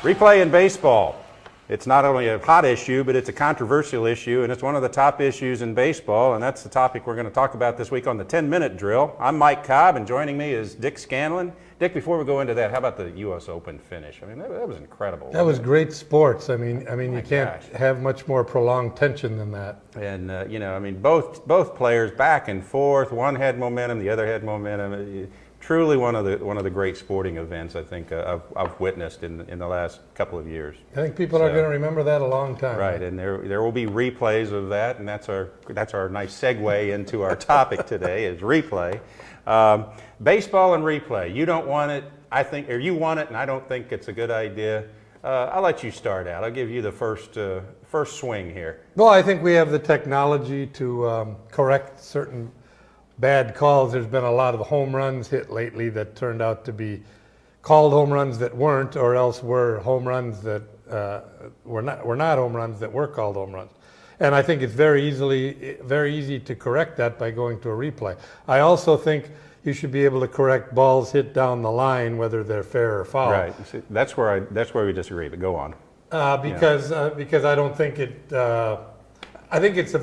Replay in baseball. It's not only a hot issue, but it's a controversial issue, and it's one of the top issues in baseball, and that's the topic we're going to talk about this week on the 10-Minute Drill. I'm Mike Cobb, and joining me is Dick Scanlon. Dick, before we go into that, how about the U.S. Open finish? I mean, that was incredible. That was great sports. I mean, you can't have much more prolonged tension than that. And both players back and forth. One had momentum, the other had momentum. Truly one of the great sporting events I think I've witnessed in the last couple of years. I think people are going to remember that a long time. Right, and there will be replays of that, and that's our nice segue into our topic today is replay. Baseball and replay. You don't want it, I think, or you want it, and I don't think it's a good idea. I'll let you start out. I'll give you the first swing here. Well, I think we have the technology to correct certain bad calls. There's been a lot of home runs hit lately that turned out to be called home runs that weren't, or else were home runs that were not home runs that were called home runs. And I think it's very easy to correct that by going to a replay. I also think you should be able to correct balls hit down the line, whether they're fair or foul. Right. See, that's where we disagree. But go on. Because I don't think it. I think it's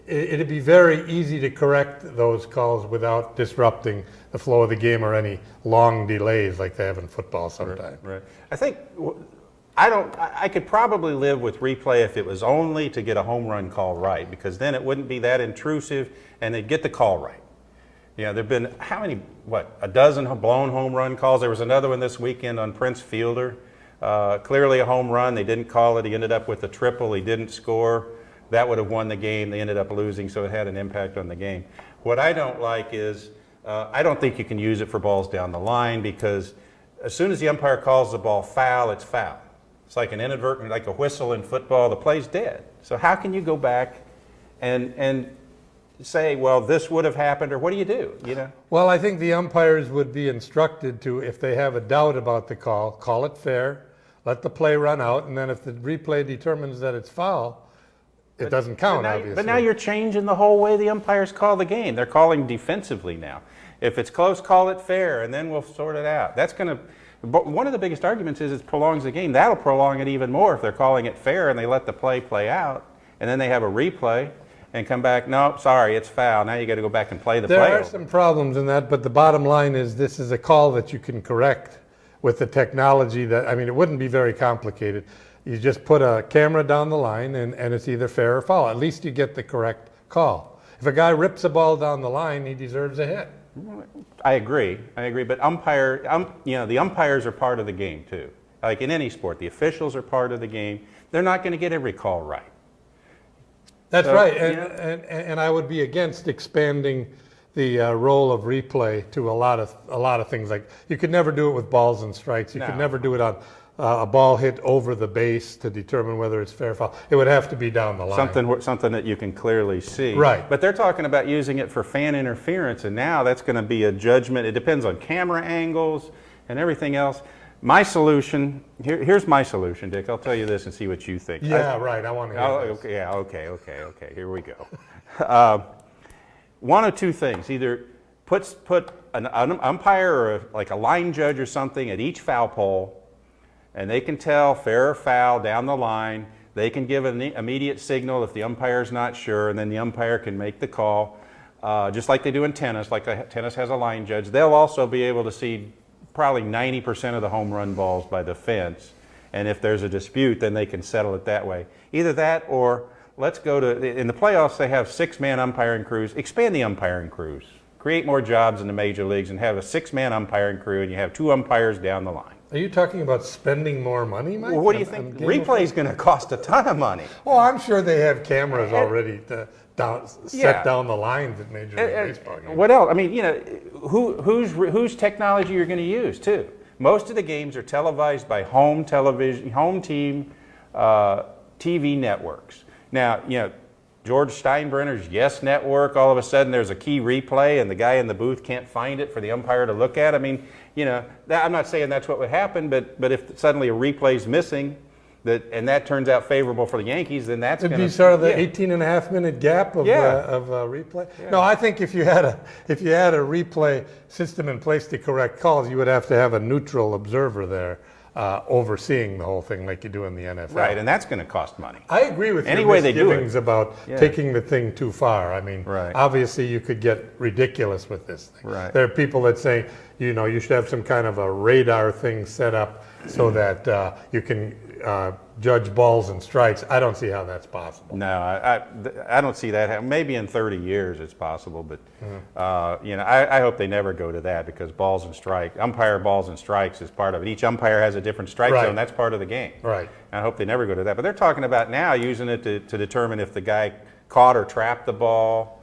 it'd be very easy to correct those calls without disrupting the flow of the game or any long delays like they have in football sometimes. Right. I think I could probably live with replay if it was only to get a home run call right, because then it wouldn't be that intrusive and they'd get the call right. Yeah, there've been a dozen blown home run calls. There was another one this weekend on Prince Fielder. Clearly a home run. They didn't call it. He ended up with a triple. He didn't score. That would have won the game. They ended up losing, so it had an impact on the game. What I don't like is I don't think you can use it for balls down the line, because as soon as the umpire calls the ball foul, it's foul. It's like an inadvertent, like a whistle in football. The play's dead. So how can you go back and say, well, this would have happened, or what do you do? You know? Well, I think the umpires would be instructed to, if they have a doubt about the call it fair, let the play run out, and then if the replay determines that it's foul, it doesn't count, obviously. But now you're changing the whole way the umpires call the game. They're calling defensively now. If it's close, call it fair, and then we'll sort it out. That's going to. But one of the biggest arguments is it prolongs the game. That'll prolong it even more if they're calling it fair and they let the play out, and then they have a replay and come back. Nope, sorry, it's foul. Now you got to go back and play the play. There are some problems in that, but the bottom line is this is a call that you can correct with the technology that. I mean, it wouldn't be very complicated. You just put a camera down the line, and it's either fair or foul. At least you get the correct call. If a guy rips a ball down the line, he deserves a hit. I agree. But the umpires are part of the game too. Like in any sport, the officials are part of the game. They're not going to get every call right. That's right. And I would be against expanding the role of replay to a lot of things. Like you could never do it with balls and strikes. You could never do it on a ball hit over the base to determine whether it's fair or foul. It would have to be down the line. Something that you can clearly see. Right. But they're talking about using it for fan interference, and now that's going to be a judgment. It depends on camera angles and everything else. My solution, here's my solution, Dick. I'll tell you this and see what you think. Yeah, right. I want to hear this. Okay, yeah, okay. Here we go. One of two things. Either put an umpire or like a line judge or something at each foul pole, and they can tell fair or foul down the line. They can give an immediate signal if the umpire's not sure, and then the umpire can make the call, just like they do in tennis. Like tennis has a line judge. They'll also be able to see probably 90% of the home run balls by the fence, and if there's a dispute, then they can settle it that way. Either that, or let's go to, in the playoffs they have 6-man umpiring crews. Expand the umpiring crews. Create more jobs in the major leagues and have a 6-man umpiring crew, and you have 2 umpires down the line. Are you talking about spending more money, Mike? Well, what do you think? Replay is going to cost a ton of money. Well, I'm sure they have cameras already set down the lines at Major League Baseball games. What else? I mean, whose technology you're going to use too. Most of the games are televised by home team TV networks. Now, George Steinbrenner's Yes Network, all of a sudden there's a key replay and the guy in the booth can't find it for the umpire to look at. I mean, I'm not saying that's what would happen, but if suddenly a replay's missing, and that turns out favorable for the Yankees, then that's going to be sort of the 18.5-minute gap of replay. Yeah. No, I think if you had a replay system in place to correct calls, you would have to have a neutral observer there. overseeing the whole thing like you do in the NFL. Right, and that's going to cost money. I agree with Any your way they do it. misgivings about taking the thing too far. I mean, obviously you could get ridiculous with this thing. Right. There are people that say, you should have some kind of a radar thing set up so that you can judge balls and strikes. I don't see how that's possible. No, I don't see that happen. Maybe in 30 years it's possible, but I hope they never go to that, because umpire balls and strikes is part of it. Each umpire has a different strike zone. That's part of the game. Right. And I hope they never go to that. But they're talking about now using it to determine if the guy caught or trapped the ball.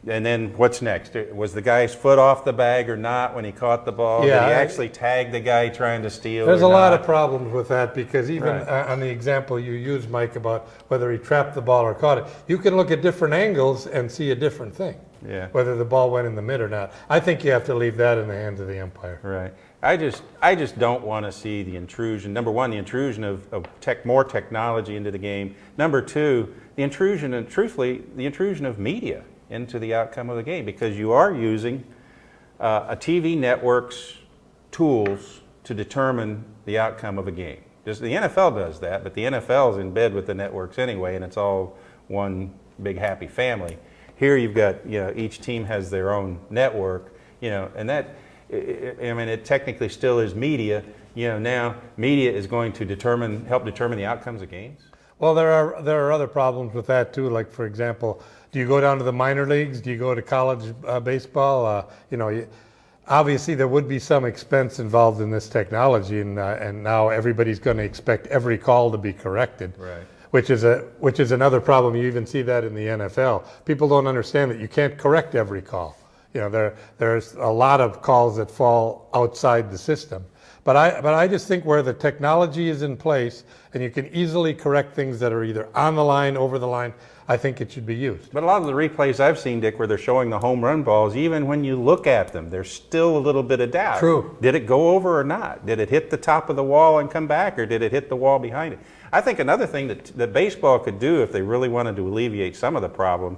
And then what's next? Was the guy's foot off the bag or not when he caught the ball? Yeah, Did he actually tag the guy trying to steal? There's a not? lot of problems with that, because even on the example you used, Mike, about whether he trapped the ball or caught it, you can look at different angles and see a different thing. Yeah. Whether the ball went in the mid or not. I think you have to leave that in the hands of the umpire. Right. I just don't want to see the intrusion. Number one, the intrusion of more technology into the game. Number two, the intrusion, and truthfully, the intrusion of media into the outcome of the game, because you are using a TV network's tools to determine the outcome of a game. Just the NFL does that, but the NFL is in bed with the networks anyway, and it's all one big happy family. Here you've got, each team has their own network, and that, it technically still is media. Now media is going to help determine the outcomes of games. Well, there are other problems with that too. Like, for example, do you go down to the minor leagues? Do you go to college baseball? Obviously there would be some expense involved in this technology, and now everybody's going to expect every call to be corrected. Right. Which is another problem. You even see that in the NFL. People don't understand that you can't correct every call. There's a lot of calls that fall outside the system. But I just think where the technology is in place and you can easily correct things that are either on the line, over the line, I think it should be used. But a lot of the replays I've seen, Dick, where they're showing the home run balls, even when you look at them, there's still a little bit of doubt. True. Did it go over or not? Did it hit the top of the wall and come back, or did it hit the wall behind it? I think another thing that baseball could do, if they really wanted to alleviate some of the problem,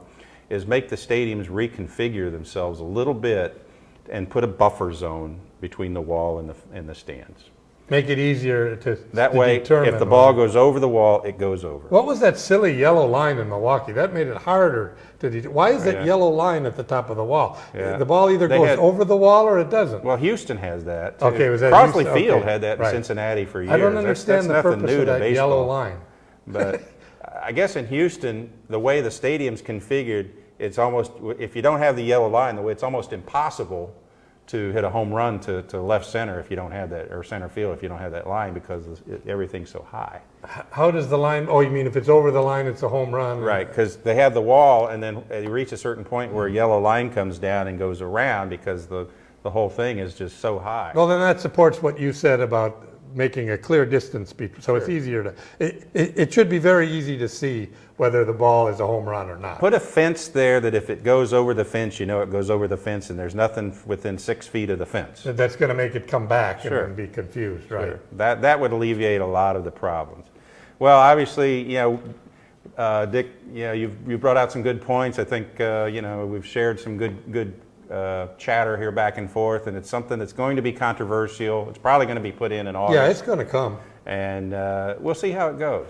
is make the stadiums reconfigure themselves a little bit and put a buffer zone between the wall and the stands. Make it easier to way, determine. if the ball goes over the wall, it goes over. What was that silly yellow line in Milwaukee? That made it harder to determine. Why is that yellow line at the top of the wall? Yeah. The ball either goes over the wall or it doesn't. Well, Houston has that. Okay, was that Crossley Houston? Field Okay. had that in Cincinnati for years. I don't understand that's the nothing purpose new of to that baseball. yellow line. But I guess in Houston, the way the stadium's configured, it's almost, if you don't have the yellow line, the way it's almost impossible to hit a home run to left center if you don't have that, or center field if you don't have that line, because everything's so high. How does the line, oh, you mean if it's over the line, it's a home run? Right, because they have the wall, and then you reach a certain point where a yellow line comes down and goes around, because the whole thing is just so high. Well, then that supports what you said about making a clear distance between, so it's easier to, it should be very easy to see whether the ball is a home run or not. Put a fence there that if it goes over the fence, you know it goes over the fence, and there's nothing within 6 feet of the fence. That's going to make it come back and then be confused, right? Sure. That would alleviate a lot of the problems. Well, obviously, Dick, you brought out some good points. I think we've shared some good chatter here back and forth, and it's something that's going to be controversial. It's probably going to be put in August. Yeah, it's going to come. And we'll see how it goes.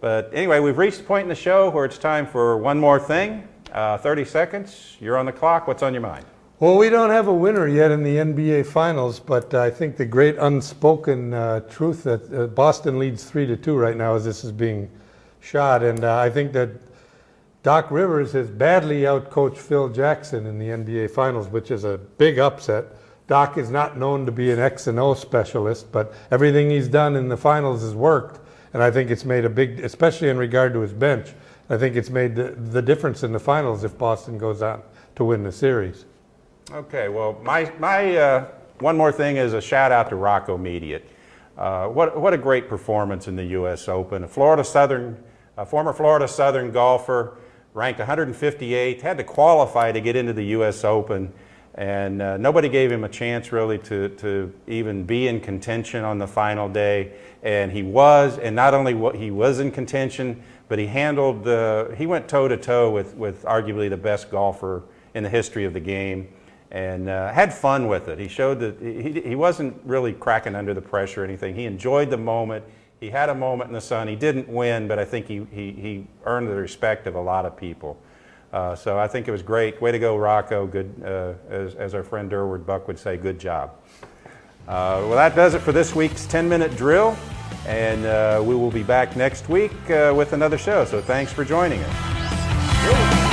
But anyway, we've reached the point in the show where it's time for one more thing. 30 seconds. You're on the clock. What's on your mind? Well, we don't have a winner yet in the NBA Finals, but I think the great unspoken truth that Boston leads 3-2 right now as this is being shot. And I think that Doc Rivers has badly outcoached Phil Jackson in the NBA Finals, which is a big upset. Doc is not known to be an X and O specialist, but everything he's done in the finals has worked. And I think it's made a big, especially in regard to his bench, I think it's made the difference in the finals if Boston goes on to win the series. Okay, well, my one more thing is a shout out to Rocco Mediate. What a great performance in the U.S. Open. A former Florida Southern golfer, ranked 158th, had to qualify to get into the U.S. Open, and nobody gave him a chance really to even be in contention on the final day. And he was, and not only he was in contention, but he went toe-to-toe with arguably the best golfer in the history of the game. and had fun with it. He showed that he wasn't really cracking under the pressure or anything. He enjoyed the moment. He had a moment in the sun. He didn't win, but I think he earned the respect of a lot of people. So I think it was great. Way to go, Rocco. Good, as our friend Durward Buck would say, good job. Well, that does it for this week's 10-minute drill, and we will be back next week with another show. So thanks for joining us.